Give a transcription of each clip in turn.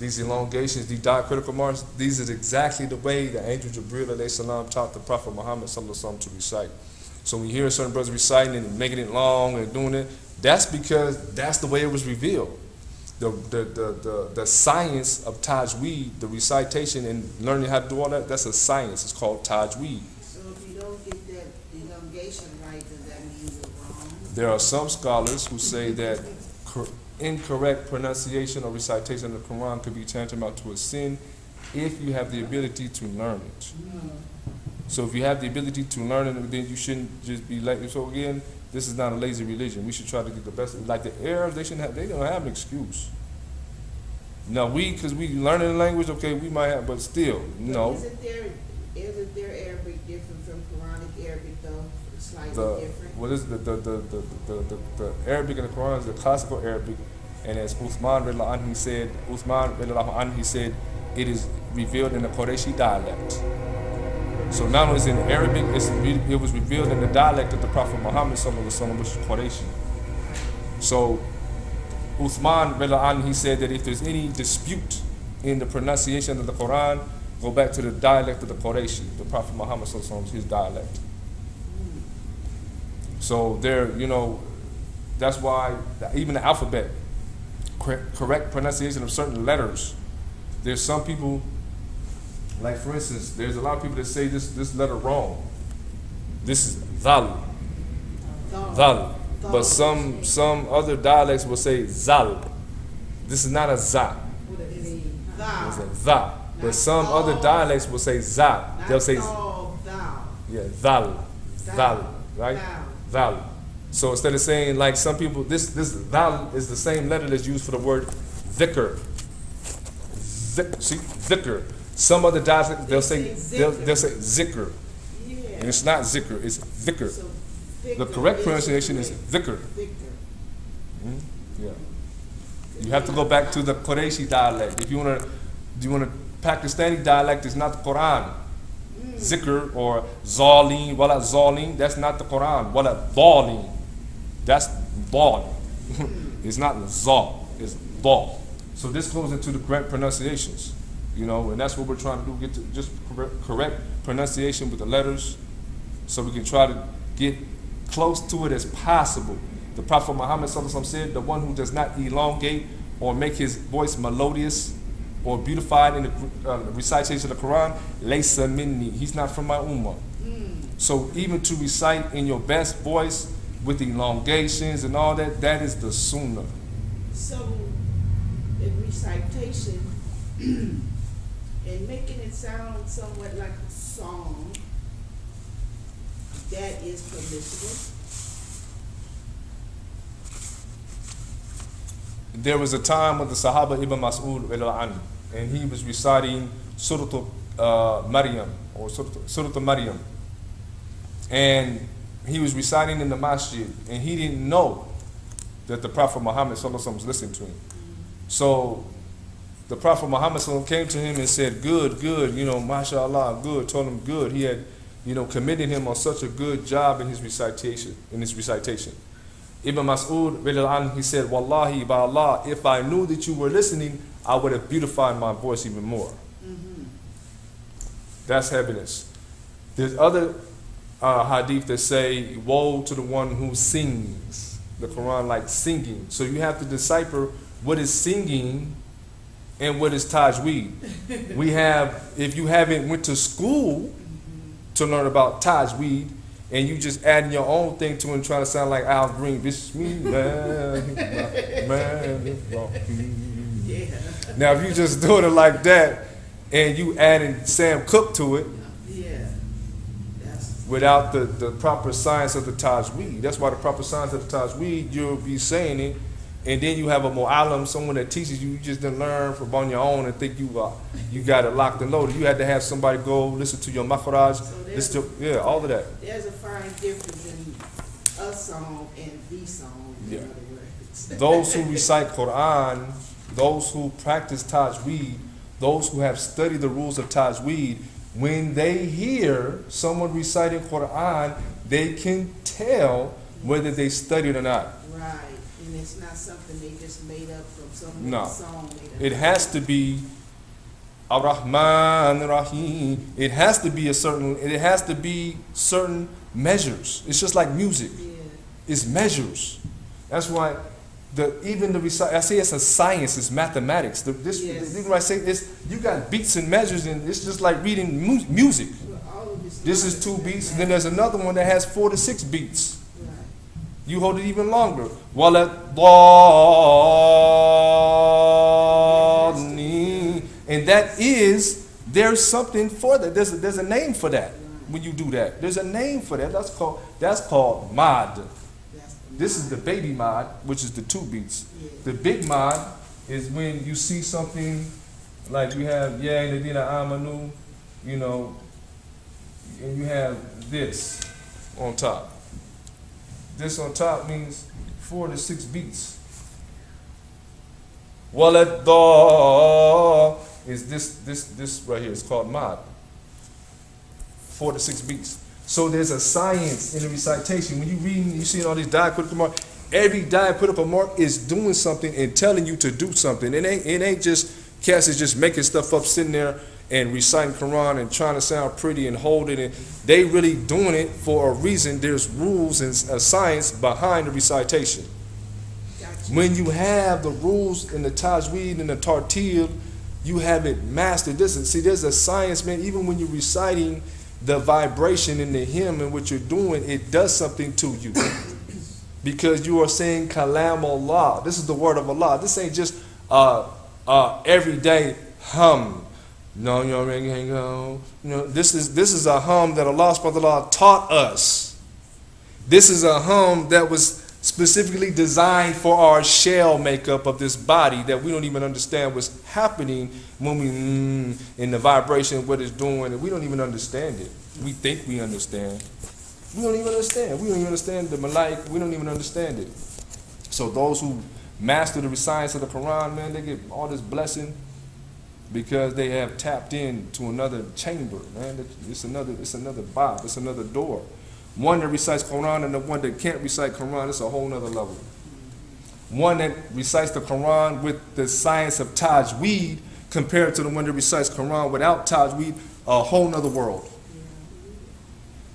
these elongations, these diacritical marks, these is exactly the way the angel Jibreel alayhi salam taught the Prophet Muhammad sallallahu alaihi wasallam to recite. So when you hear certain brothers reciting and making it long and doing it, that's because that's the way it was revealed. The science of Tajweed, the recitation and learning how to do all that, that's a science. It's called Tajweed. So if you don't get that elongation right, does that mean you're wrong? There are some scholars who say that incorrect pronunciation or recitation of the Quran could be tantamount to a sin if you have the ability to learn it. So if you have the ability to learn it, then you shouldn't just be like. So again, this is not a lazy religion. We should try to get the best. Like the Arabs, they don't have an excuse. Now because we learning the language, okay, we might have, but still, no. Isn't there Arabic different from Quranic Arabic though? Slightly different. What is the Arabic in the Quran is the classical Arabic, and as Uthman radiallahu anhu said, it is revealed in the Qurayshi dialect. So not only is it in Arabic, it was revealed in the dialect of the Prophet Muhammad sallallahu alaihi wasallam, which is Qurayshi. So Uthman radiallahu anhu, he said that if there's any dispute in the pronunciation of the Quran, go back to the dialect of the Qurayshi, the Prophet Muhammad sallallahu alaihi wasallam, his dialect. So there, that's why even the alphabet, correct pronunciation of certain letters. There's some people, like for instance, there's a lot of people that say this letter wrong. This is dhal. But some other dialects will say zal. This is not a za. It's a za. But some other dialects will say za. They'll say dhal. Right? Dhal. So instead of saying like some people, this dhal is the same letter that's used for the word dhikr. Dhikr. Some other dialects they'll say zikr. And it's not zikr, it's dhikr. The correct pronunciation is dhikr. Yeah. You have to go back to the Qurayshi dialect. If you want to Pakistani dialect is not the Quran. Zikr or zaleen, wala zaleen, that's not the Quran. Wala dhaleen, that's dhal. It's not za, it's dhal. So this goes into the correct pronunciations, and that's what we're trying to do, get to just correct pronunciation with the letters, so we can try to get close to it as possible. The Prophet Muhammad sallallahu alaihi wasallam said, the one who does not elongate or make his voice melodious or beautified in the recitation of the Quran, laysa minni, he's not from my ummah. So even to recite in your best voice with elongations and all that, that is the sunnah. So in recitation and making it sound somewhat like a song, that is permissible. There was a time with the Sahaba Ibn Mas'ud and he was reciting Surah Maryam or Surah Maryam, and he was reciting in the masjid, and he didn't know that the Prophet Muhammad sallallahu alaihi wasallam was listening to him. So the Prophet Muhammad sallallahu alaihi wasallam came to him and said, good, mashallah, good, told him good. He had, commended him on such a good job in his recitation. Ibn Mas'ud, he said, Wallahi, by Allah, if I knew that you were listening, I would have beautified my voice even more. That's evidence. There's other hadith that say, woe to the one who sings. The Quran like singing. So you have to decipher what is singing and what is tajweed. We have, if you haven't went to school to learn about tajweed, and you just adding your own thing to it and trying to sound like Al Green, Bismillah. Now if you just doing it like that and you adding Sam Cooke to it, without the proper science of the tajweed, that's why the proper science of the tajweed, you'll be saying it, and then you have a mu'allim, someone that teaches you, you just didn't learn from on your own and think you got it locked and loaded. You had to have somebody go listen to your makhraj, all of that. There's a fine difference in a song and the song, in other words. Those who recite Quran, those who practice tajweed, those who have studied the rules of tajweed, when they hear someone reciting Quran, they can tell whether they studied or not. Right. it's not something they just made up from some No. song. It has to be Ar-Rahman Rahim. It has to be certain measures. It's just like music. Yeah. It's measures. That's why I say it's a science, it's mathematics. The reason why I say this, you got beats and measures, and it's just like reading music. Well, all of This is 2 beats, and then there's another one that has 4 to 6 beats. Right. You hold it even longer. Wala-dhalin. And that is, there's something for that. There's a name for that when you do that. There's a name for that. That's called mod. This is the baby mod, which is the 2 beats. Yeah. The big mod is when you see something like you have Ya Ladina Amanu, you know, and you have this on top. This on top means 4 to 6 beats. Walad is this right here. It's called mod. 4 to 6 beats. So there's a science in the recitation. When you read, you see all these diacritical marks. Every diacritical mark is doing something and telling you to do something. It ain't just cats is just making stuff up, sitting there and reciting Quran and trying to sound pretty and holding it. They really doing it for a reason. There's rules and a science behind the recitation. Gotcha. When you have the rules in the Tajweed and the Tarteel, you have it mastered. There's a science, man. Even when you're reciting the vibration in the hymn and what you're doing, it does something to you. Because you are saying Kalam Allah. This is the word of Allah. This ain't just everyday hum. No, this is a hum that Allah subhanahu wa ta'ala taught us. This is a hum that was specifically designed for our shell makeup of this body that we don't even understand what's happening when we in the vibration, what it's doing, and we don't even understand it. We think we understand. We don't even understand. We don't even understand the malaik. We don't even understand it. So those who master the science of the Quran, man, they get all this blessing because they have tapped into another chamber, man. It's another bob. It's another door. One that recites Quran and the one that can't recite Quran, it's a whole nother level. One that recites the Quran with the science of Tajweed compared to the one that recites Quran without Tajweed, a whole nother world.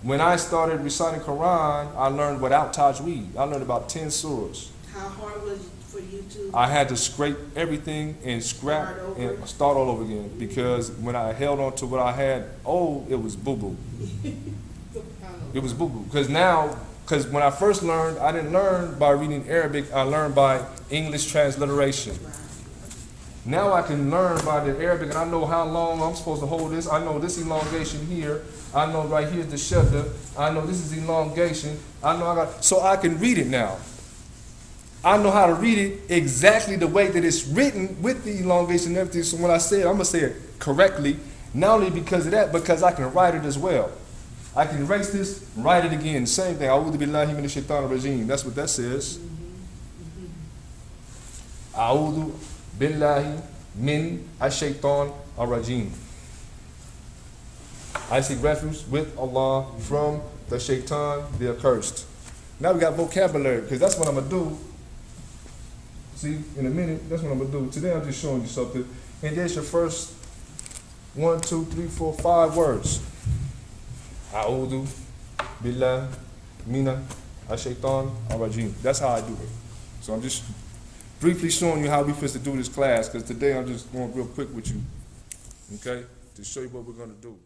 When I started reciting Quran, I learned without Tajweed. I learned about 10 surahs. How hard was it for you to? I had to scrape everything and scrap and start all over again because when I held on to what I had, it was boo-boo. It was boo-boo. Because when I first learned, I didn't learn by reading Arabic, I learned by English transliteration. Now I can learn by the Arabic and I know how long I'm supposed to hold this. I know this elongation here. I know right here's the shadda. I know this is elongation. So I can read it now. I know how to read it exactly the way that it's written with the elongation and everything. So when I say it, I'm going to say it correctly. Not only because of that, because I can write it as well. I can erase this, write it again. Same thing. A'udhu billahi minash shaitanir rajim. That's what that says. A'udhu billahi min ash-shaytan ar-rajim. I seek refuge with Allah from the shaitan, the accursed. Now we got vocabulary, because that's what I'm going to do. See, in a minute, that's what I'm going to do. Today I'm just showing you something. And there's your first 1, 2, 3, 4, 5 words. A'udhu billah mina ash-shaytan ar-rajim. That's how I do it. So I'm just briefly showing you how we're supposed to do this class, because today I'm just going real quick with you, okay, to show you what we're going to do.